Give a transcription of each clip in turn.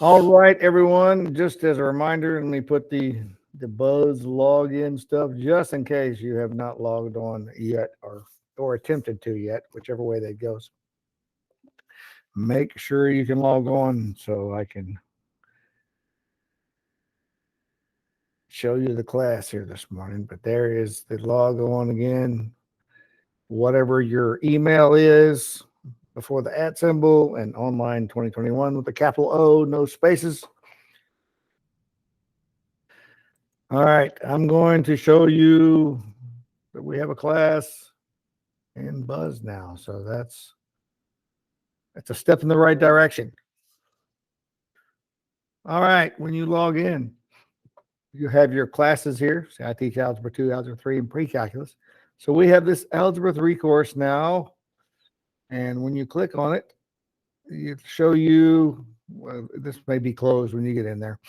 All right, everyone. Just as a reminder, let me put the Buzz login stuff just in case you have not logged on yet or attempted to yet, whichever way that goes. Make sure you can log on so I can show you the class here this morning. But there is the log on again. Whatever your email is before the @ symbol and online 2021 with a capital O, no spaces. All right, I'm going to show you that we have a class in Buzz now. So that's a step in the right direction. All right, when you log in, you have your classes here. So I teach Algebra 2, Algebra 3, and Pre-Calculus. So we have this Algebra 3 course now. And when you click on it, it show you, well, this may be closed when you get in there,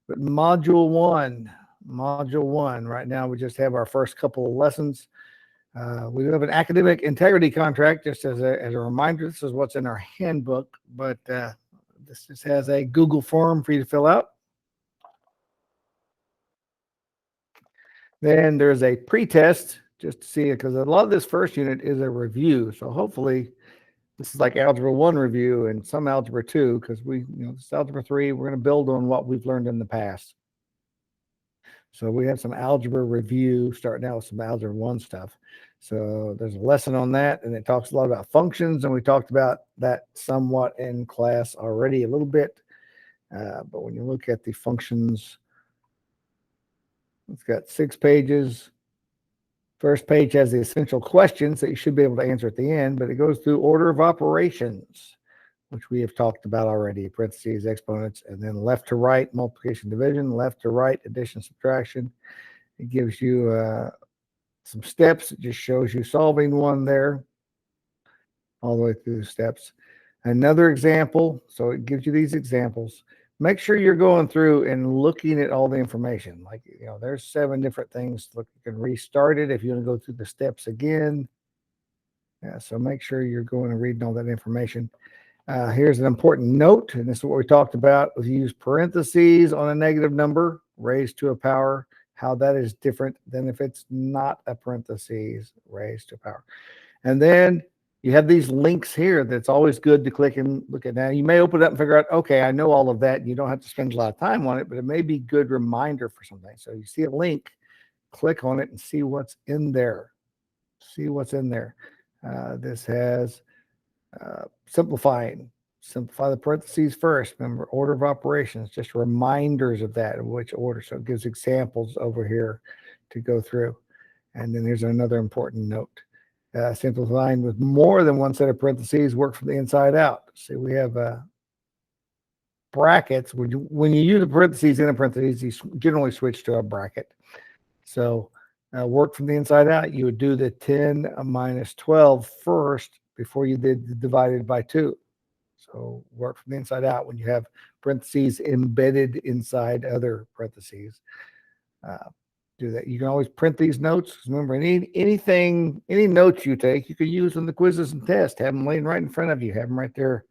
but Module 1, right now we just have our first couple of lessons. We do have an academic integrity contract, just as a reminder. This is what's in our handbook, but this just has a Google form for you to fill out. Then there's a pretest, just to see it, because a lot of this first unit is a review. So hopefully this is like Algebra 1 review and some Algebra 2, because this Algebra 3, we're going to build on what we've learned in the past. So we have some algebra review, starting out with some Algebra 1 stuff. So there's a lesson on that, and it talks a lot about functions, and we talked about that somewhat in class already a little bit. But when you look at the functions, it's got 6 pages. First page has the essential questions that you should be able to answer at the end, but it goes through order of operations, which we have talked about already, parentheses, exponents, and then left to right, multiplication, division, left to right, addition, subtraction. It gives you some steps. It just shows you solving one there all the way through the steps. Another example, so it gives you these examples. Make sure you're going through and looking at all the information. Like, there's 7 different things. Look, you can restart it if you want to go through the steps again. Yeah, so make sure you're going and reading all that information. Here's an important note, and this is what we talked about. We use parentheses on a negative number raised to a power, how that is different than if it's not a parentheses raised to a power. And then you have these links here that's always good to click and look at. Now, you may open it up and figure out, okay, I know all of that. You don't have to spend a lot of time on it, but it may be a good reminder for something. So you see a link, click on it and see what's in there. See what's in there. This has simplify the parentheses first. Remember, order of operations, just reminders of that, in which order. So it gives examples over here to go through. And then here's another important note. Simplifying with more than one set of parentheses, work from the inside out. See, we have brackets. When you use a parentheses in a parentheses, you generally switch to a bracket. So work from the inside out, you would do the 10 minus 12 first before you did the divided by 2. So work from the inside out when you have parentheses embedded inside other parentheses. Do that. You can always print these notes. Remember, any notes you take, you can use in the quizzes and tests. Have them laying right in front of you. Have them right there.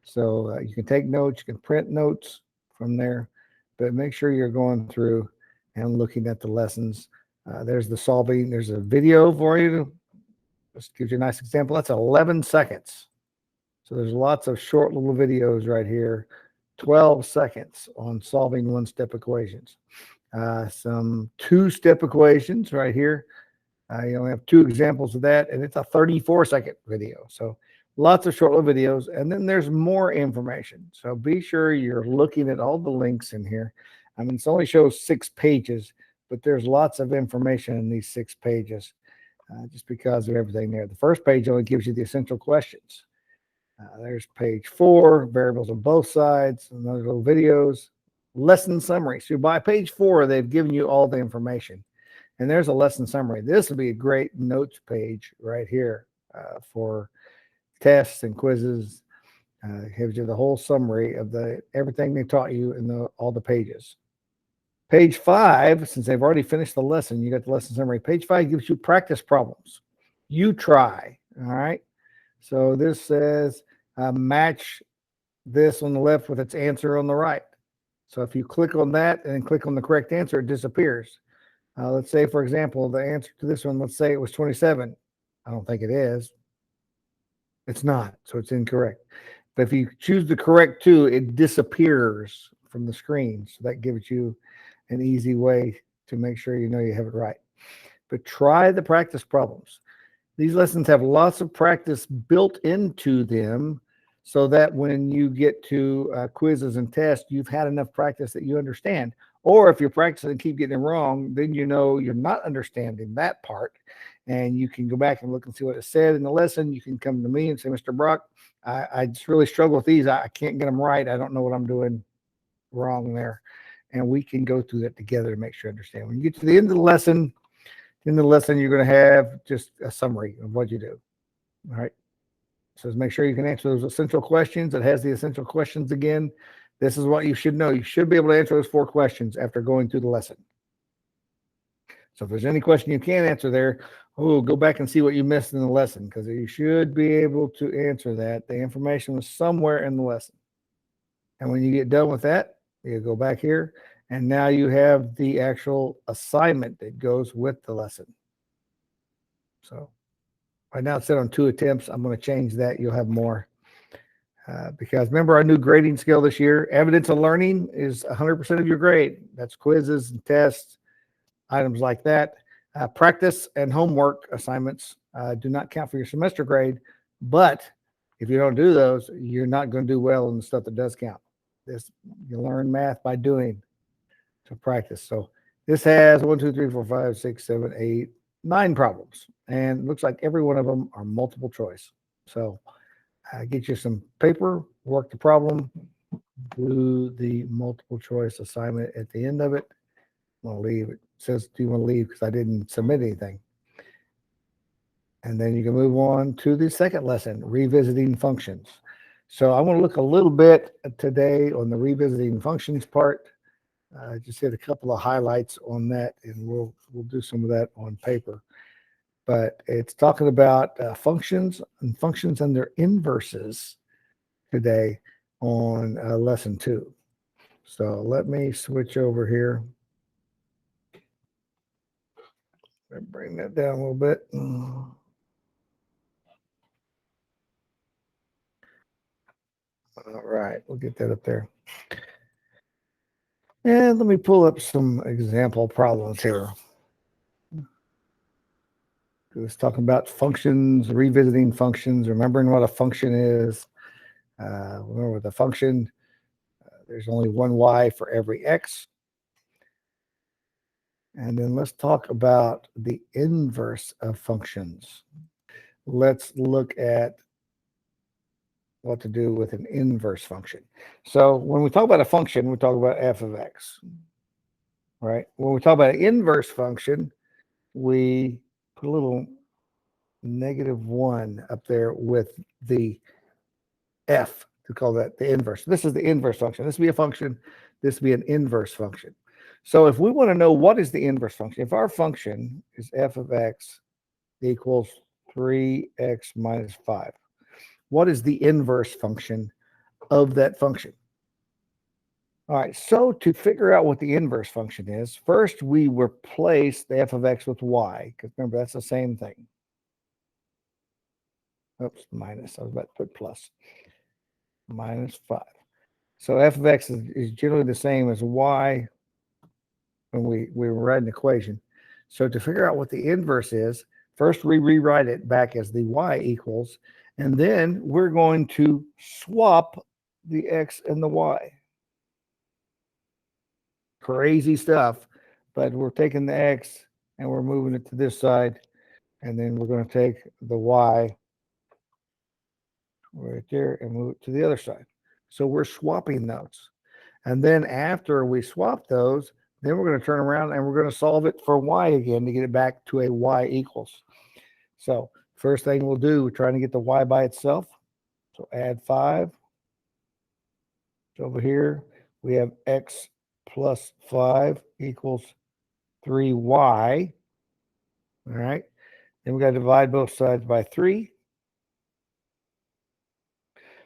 So you can take notes. You can print notes from there. But make sure you're going through and looking at the lessons. There's the solving. There's a video for you. Just gives you a nice example. That's 11 seconds. So there's lots of short little videos right here. 12 seconds on solving one-step equations. Some 2-step equations right here. You only have 2 examples of that, and it's a 34-second video. So lots of short little videos, and then there's more information. So be sure you're looking at all the links in here. I mean, it only shows 6 pages, but there's lots of information in these 6 pages just because of everything there. The first page only gives you the essential questions. There's page 4, variables on both sides, and those little videos, lesson summary. So by page 4, they've given you all the information. And there's a lesson summary. This would be a great notes page right here for tests and quizzes. Gives you the whole summary of everything they taught you in all the pages. Page 5, since they've already finished the lesson, you got the lesson summary. Page 5 gives you practice problems. You try, all right? So this says match this on the left with its answer on the right. So if you click on that and click on the correct answer, it disappears. Let's say, for example, the answer to this one, let's say it was 27. I don't think it is. It's not, so it's incorrect. But if you choose the correct 2, it disappears from the screen. So that gives you an easy way to make sure you know you have it right. But try the practice problems. These lessons have lots of practice built into them so that when you get to quizzes and tests, you've had enough practice that you understand. Or if you're practicing and keep getting it wrong, then you know you're not understanding that part. And you can go back and look and see what it said in the lesson. You can come to me and say, Mr. Brock, I just really struggle with these. I can't get them right. I don't know what I'm doing wrong there. And we can go through that together to make sure you understand. When you get to the end of the lesson, you're going to have just a summary of what you do. All right. So make sure you can answer those essential questions. It has the essential questions again. This is what you should know. You should be able to answer those 4 questions after going through the lesson. So if there's any question you can't answer there, go back and see what you missed in the lesson, because you should be able to answer that. The information was somewhere in the lesson. And when you get done with that, you go back here, and now you have the actual assignment that goes with the lesson. So right now it's set on 2 attempts. I'm going to change that. You'll have more. Because remember our new grading scale this year, evidence of learning is 100% of your grade. That's quizzes and tests, items like that. Practice and homework assignments do not count for your semester grade, but if you don't do those, you're not going to do well in the stuff that does count. You learn math by doing, to practice. So this has 1, 2, 3, 4, 5, 6, 7, 8, 9 problems, and it looks like every one of them are multiple choice. So get you some paper, work the problem, do the multiple choice assignment at the end of it. I'm going to leave. It says, do you want to leave? Because I didn't submit anything. And then you can move on to the second lesson, revisiting functions. So I want to look a little bit today on the revisiting functions part. Just hit a couple of highlights on that, and we'll do some of that on paper. But it's talking about functions and their inverses today on lesson 2. So let me switch over here. Bring that down a little bit. All right, we'll get that up there. And let me pull up some example problems here. It's talking about functions, revisiting functions, remembering what a function is. Remember with a function, there's only one y for every x. And then let's talk about the inverse of functions. Let's look at what to do with an inverse function. So when we talk about a function, we talk about f of x, right? When we talk about an inverse function, we put a little -1 up there with the f to call that the inverse. This is the inverse function. This would be a function. This would be an inverse function. So if we want to know what is the inverse function, if our function is f of x equals 3x minus 5, what is the inverse function of that function? All right, so to figure out what the inverse function is, first we replace the f of x with y, because remember, that's the same thing. Oops, minus. I was about to put plus. Minus 5. So f of x is generally the same as y when we write an equation. So to figure out what the inverse is, first we rewrite it back as the y equals, And then we're going to swap the X and the Y. Crazy stuff, but we're taking the X and we're moving it to this side. And then we're going to take the Y right there and move it to the other side. So we're swapping those. And then after we swap those, then we're going to turn around and we're going to solve it for Y again to get it back to a Y equals. So first thing we'll do, we're trying to get the Y by itself. So add 5. So over here, we have X plus 5 equals 3Y. All right. Then we got to divide both sides by 3.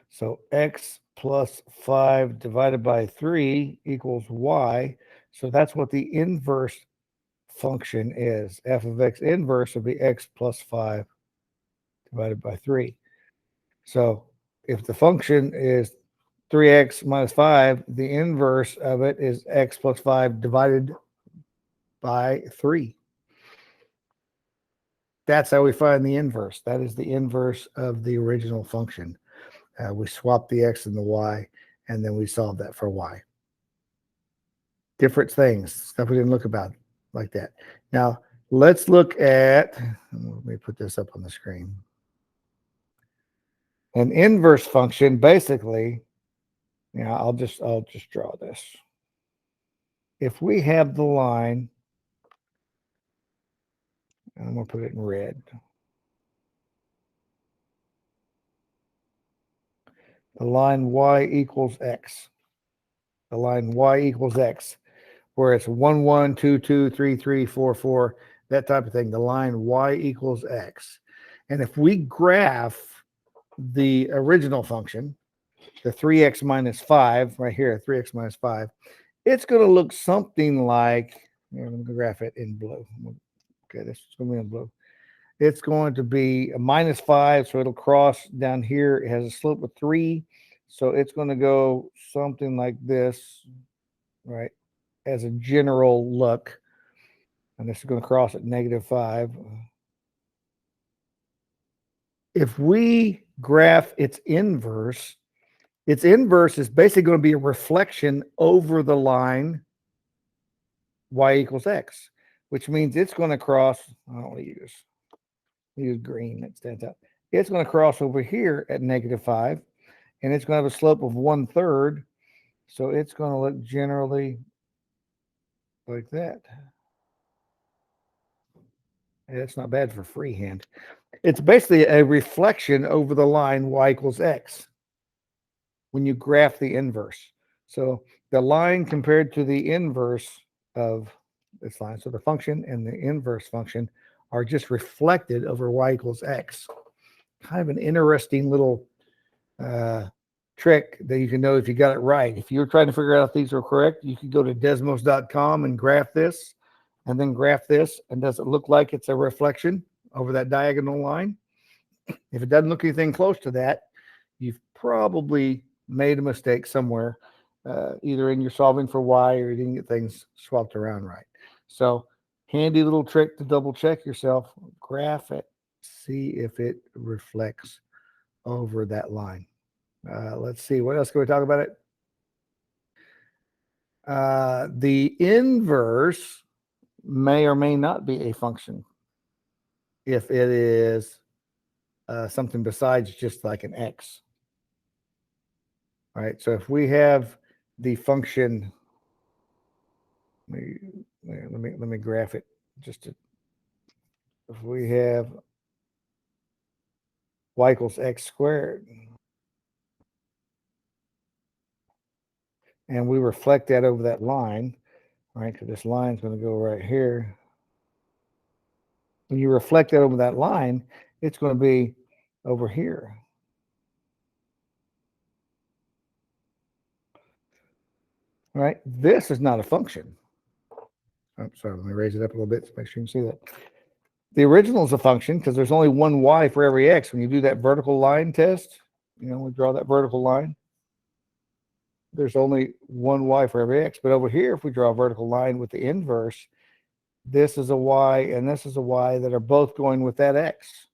So X plus 5 divided by 3 equals Y. So that's what the inverse function is. F of X inverse will be X plus 5 divided by 3. So if the function is 3x minus 5, the inverse of it is x plus 5 divided by 3. That's how we find the inverse. That is the inverse of the original function. We swap the x and the y, and then we solve that for y. Different things, stuff we didn't look about like that. Now, let's look at, let me put this up on the screen. An inverse function, basically, I'll just draw this. If we have the line, I'm going to put it in red. The line y equals x. The line y equals x, where it's 1, 1, 2, 2, 3, 3, 4, 4, that type of thing. The line y equals x. And if we graph the original function, the 3x minus 5, right here, 3x minus 5, it's going to look something like, I'm going to graph it in blue. Okay, this is going to be in blue. It's going to be a minus 5, so it'll cross down here. It has a slope of 3, so it's going to go something like this, right, as a general look. And this is going to cross at negative 5. If we graph its inverse is basically going to be a reflection over the line y equals x, which means it's going to cross, I don't want to use green, that stands out. It's going to cross over here at negative 5, and it's going to have a slope of 1/3. So it's going to look generally like that. That's not bad for freehand. It's basically a reflection over the line y equals x when you graph the inverse. So the line compared to the inverse of this line, so the function and the inverse function are just reflected over y equals x. Kind of an interesting little trick that you can know if you got it right. If you're trying to figure out if these are correct, you can go to desmos.com and graph this, and then graph this, and does it look like it's a reflection over that diagonal line? If it doesn't look anything close to that, you've probably made a mistake somewhere, either in your solving for y or you didn't get things swapped around right. So handy little trick to double check yourself. Graph it, see if it reflects over that line. Let's see, what else can we talk about it? The inverse may or may not be a function if it is something besides just like an x. All right, so if we have the function, let me graph it just to, if we have y equals x squared, and we reflect that over that line, right? Because this line is going to go right here. When you reflect that over that line, it's going to be over here. Right? This is not a function. Oh, sorry, let me raise it up a little bit to make sure you can see that. The original is a function because there's only one y for every x. When you do that vertical line test, we draw that vertical line. There's only one y for every x. But over here, if we draw a vertical line with the inverse, this is a y and this is a y that are both going with that x.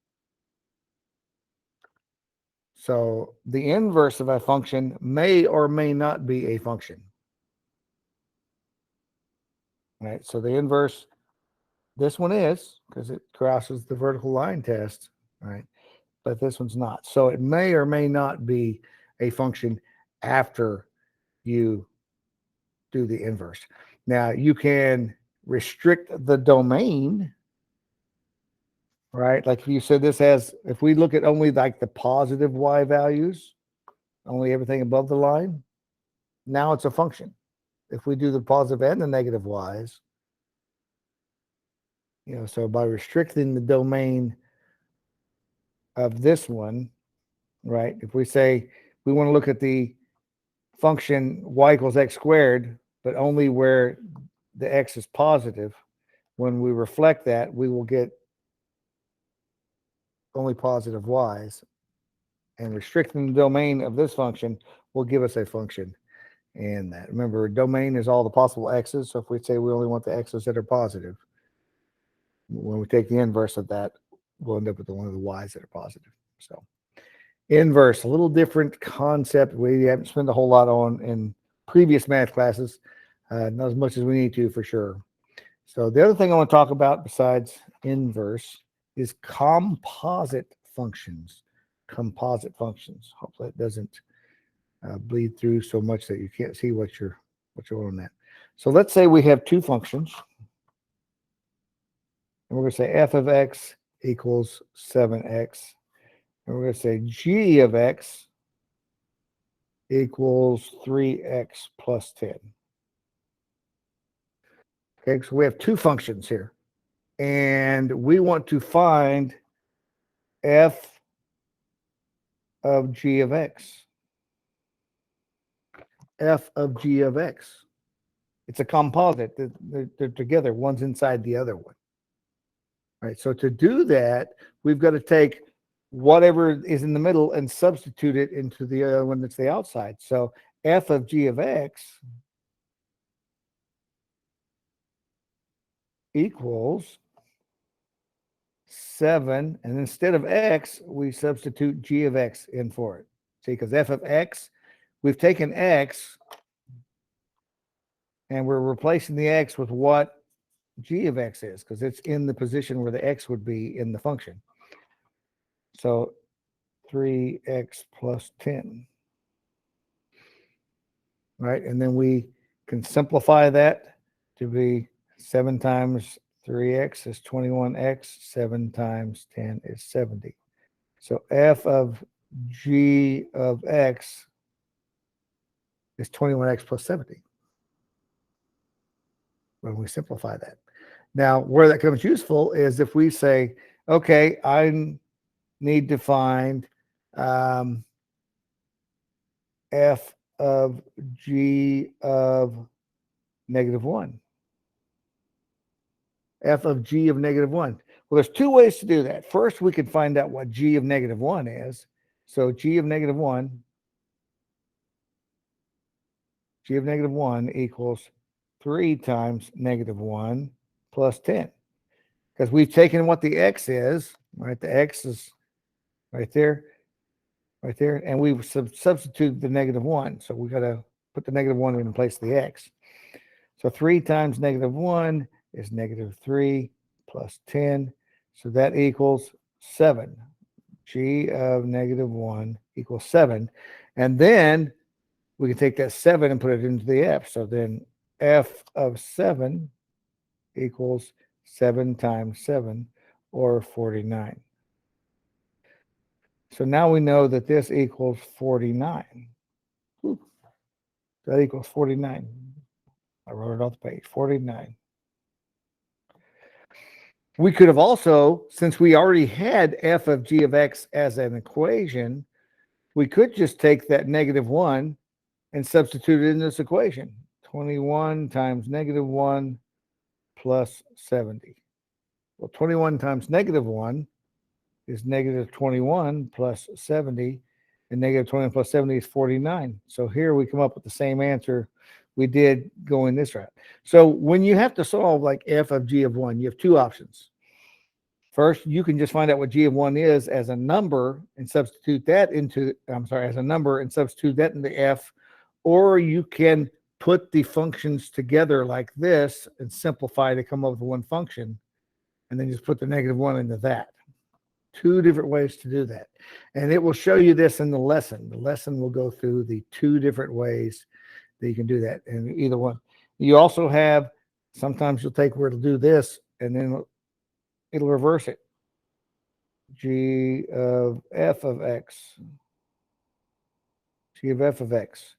So the inverse of a function may or may not be a function. Right? So the inverse, this one is, because it crosses the vertical line test, right? But this one's not. So it may or may not be a function after you do the inverse. Now you can restrict the domain, right? Like if you said this has, if we look at only like the positive y values, only everything above the line, now it's a function. If we do the positive and the negative y's, so by restricting the domain of this one, right? If we say we want to look at the function y equals x squared, but only where the x is positive, when we reflect that, we will get only positive y's. And restricting the domain of this function will give us a function in that. Remember, domain is all the possible x's. So if we say we only want the x's that are positive, when we take the inverse of that, we'll end up with one of the y's that are positive. So inverse, a little different concept we haven't spent a whole lot on in previous math classes, not as much as we need to for sure. So the other thing I want to talk about besides inverse is composite functions. Composite functions. Hopefully it doesn't bleed through so much that you can't see what you're on that. So let's say we have two functions. And we're going to say f of x equals 7x. And we're going to say g of x equals 3x plus 10. Okay, so we have two functions here. And we want to find f of g of x. F of g of x. It's a composite. They're together. One's inside the other one. All right, so to do that, we've got to take whatever is in the middle and substitute it into the other one that's the outside. So f of g of x equals 7, and instead of x, we substitute g of x in for it. See, because f of x, we've taken x, and we're replacing the x with what g of x is, because it's in the position where the x would be in the function. So 3x plus 10. Right, and then we can simplify that to be 7 times 3x is 21x, 7 times 10 is 70. So f of g of x is 21x plus 70 when we simplify that. Now, where that comes useful is if we say, okay, I need to find f of g of negative 1. F of g of negative 1. Well, there's two ways to do that. First, we can find out what g of negative 1 is. So g of negative 1, g of negative 1 equals 3 times negative 1 plus 10. Because we've taken what the x is, right? The x is right there, and we've substituted the negative 1. So we got to put the negative 1 in place of the x. So 3 times negative 1 is negative 3 plus 10. So that equals 7. G of negative 1 equals 7. And then we can take that 7 and put it into the f. So then f of 7 equals 7 times 7, or 49. So now we know that this equals 49. Ooh, that equals 49. I wrote it off the page, 49. We could have also, since we already had f of g of x as an equation, we could just take that negative 1 and substitute it in this equation. 21 times negative 1 plus 70. Well, 21 times negative 1 is negative 21 plus 70, and negative 21 plus 70 is 49. So here we come up with the same answer we did going this route. So when you have to solve like f of g of 1, you have two options. First, you can just find out what g of 1 is as a number and substitute that into, as a number and substitute that into f, or you can put the functions together like this and simplify to come up with one function, and then just put the -1 into that. Two different ways to do that. And it will show you this in the lesson. The lesson will go through the two different ways that you can do that. And either one. You also have, sometimes you'll take where it'll do this, and then it'll reverse it. G of f of x. G of f of x.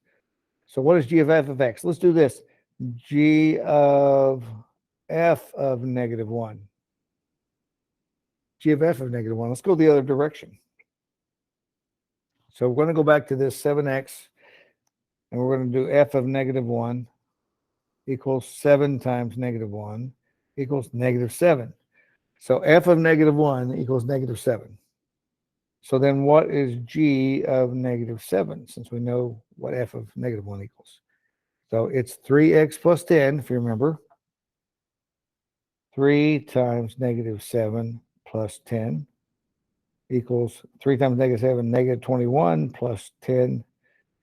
So what is g of f of x? Let's do this. G of f of -1. G of f of -1. Let's go the other direction. So we're going to go back to this 7x, and we're going to do f of -1 equals 7 times -1 equals -7. So f of -1 equals -7. So then what is g of -7, since we know what f of -1 equals? So it's 3x plus 10, if you remember. 3 times -7 plus 10 equals 3 times -7, -21 plus 10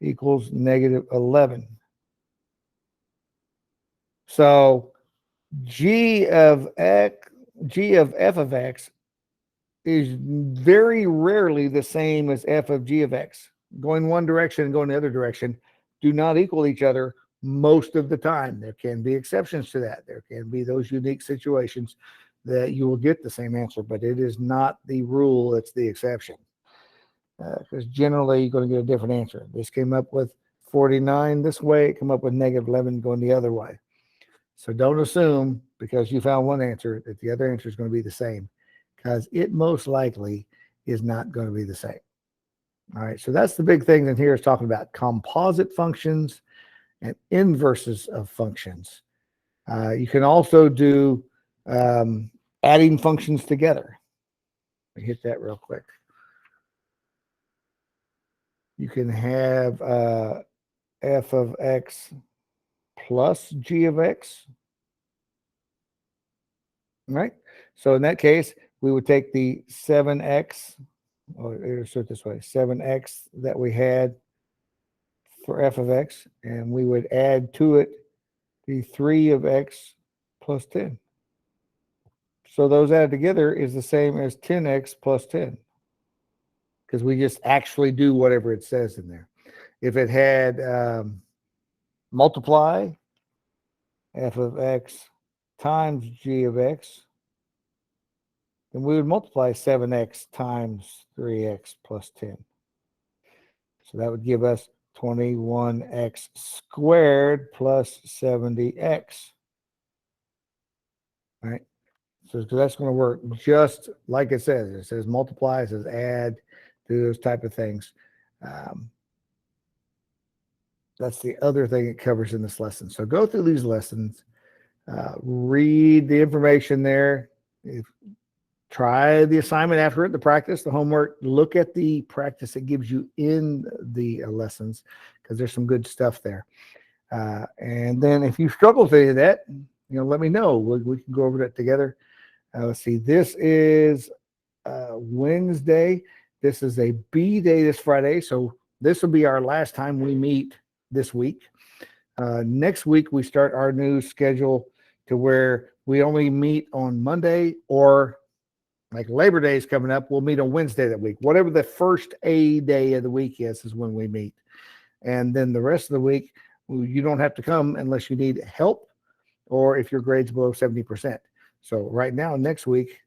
equals -11. So g of f of x is very rarely the same as f of g of x. Going one direction and going the other direction do not equal each other most of the time. There can be exceptions to that. There can be those unique situations that you will get the same answer, but it is not the rule, it's the exception. Because generally you're going to get a different answer. This came up with 49 this way, it came up with -11 going the other way. So don't assume because you found one answer that the other answer is going to be the same, because it most likely is not going to be the same. All right, so that's the big thing in here is talking about composite functions and inverses of functions. You can also do adding functions together. Let me hit that real quick. You can have f of x plus g of x. Right? So in that case, we would take the 7x, or insert this way, 7x that we had for f of x, and we would add to it the 3 of x plus 10. So those added together is the same as 10x plus 10, because we just actually do whatever it says in there. If it had multiply f of x times g of x, then we would multiply 7x times 3x plus 10. So that would give us 21x squared plus 70x. All right. So that's going to work just like it says. It says multiply, it says add, do those type of things. That's the other thing it covers in this lesson. So go through these lessons, read the information there. Try the assignment after it, the practice, the homework. Look at the practice it gives you in the lessons, because there's some good stuff there. And then if you struggle with any of that, let me know. We can go over that together. Let's see. This is Wednesday. This is a B day this Friday. So this will be our last time we meet this week. Next week, we start our new schedule to where we only meet on Monday, or like Labor Day is coming up, we'll meet on Wednesday that week. Whatever the first A day of the week is when we meet. And then the rest of the week, you don't have to come unless you need help or if your grade's below 70%. So right now, next week,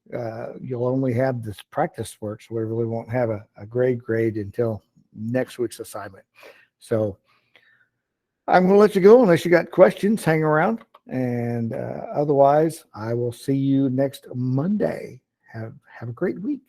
you'll only have this practice work, so we really won't have a grade until next week's assignment. So I'm going to let you go unless you got questions. Hang around. And otherwise, I will see you next Monday. Have a great week.